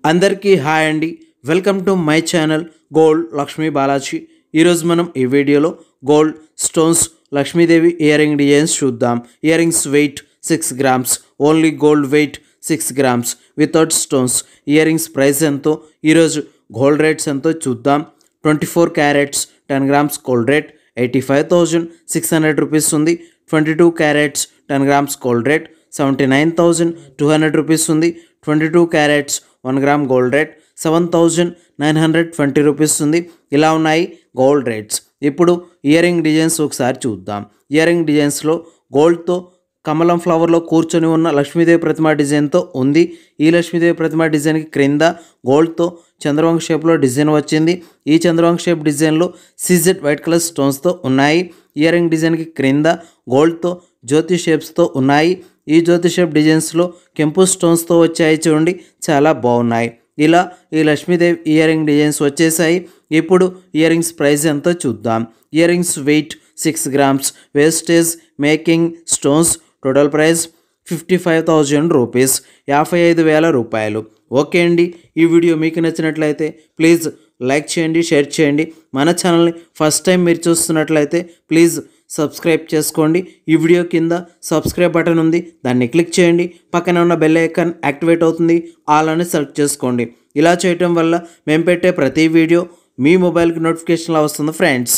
అందరికీ హాయ్ అండి. Welcome to my channel gold Lakshmi Balaji. ఈరోజు మనం ఈ వీడియోలో gold stones Lakshmidevi earring designs చూద్దాం. Earrings weight 6 grams, only gold weight 6 grams without stones. Earrings price ఎంతో, ఈరోజు గోల్డ్ రేట్స్ ఎంతో చూద్దాం. 24 carats 10 grams gold rate 85,600 rupees ఉంది. 22 carats 10 grams gold rate 79,200 rupees ఉంది. 22 carats 1 gram gold rate 7,920 rupees ఉంది. ఇలా ఉన్నాయి గోల్డ్ రేట్స్. ఇప్పుడు ఇయర్ రింగ్ డిజైన్స్ ఒకసారి చూద్దాం. ఇయర్ రింగ్ డిజైన్స్లో గోల్డ్తో కమలం ఫ్లవర్లో కూర్చొని ఉన్న లక్ష్మీదేవి ప్రతిమ డిజైన్తో ఉంది. ఈ లక్ష్మీదేవి ప్రతిమ డిజైన్కి క్రింద గోల్డ్తో చంద్రవంక షేప్లో డిజైన్ వచ్చింది. ఈ చంద్రవంక షేప్ డిజైన్లో సీజెడ్ వైట్ కలర్ స్టోన్స్తో ఉన్నాయి. ఇయర్ రింగ్ డిజైన్కి క్రింద గోల్డ్తో జ్యోతి షేప్స్తో ఉన్నాయి. ఈ జ్యోతి షేప్ డిజైన్స్లో కెంపు స్టోన్స్తో వచ్చాయి చూడండి, చాలా బాగున్నాయి. ఇలా ఈ లక్ష్మీదేవి ఇయర్ రింగ్ డిజైన్స్ వచ్చేసాయి. ఇప్పుడు ఇయర్ రింగ్స్ ప్రైస్ ఎంతో చూద్దాం. Earrings weight 6 grams, wastage making stones, total price 55,000 rupees, 55,000 రూపాయలు. ఓకే అండి, ఈ వీడియో మీకు నచ్చినట్లయితే ప్లీజ్ లైక్ చేయండి, షేర్ చేయండి. మన ఛానల్ని ఫస్ట్ టైం మీరు చూస్తున్నట్లయితే ప్లీజ్ సబ్స్క్రైబ్ చేసుకోండి. ఈ వీడియో కింద సబ్స్క్రైబ్ బటన్ ఉంది, దాన్ని క్లిక్ చేయండి. పక్కన ఉన్న బెల్ ఐకాన్ యాక్టివేట్ అవుతుంది, ఆల్ అని సెలెక్ట్ చేసుకోండి. ఇలా చేయటం వల్ల మేము పెట్టే ప్రతి వీడియో మీ మొబైల్కి నోటిఫికేషన్లా వస్తుంది ఫ్రెండ్స్.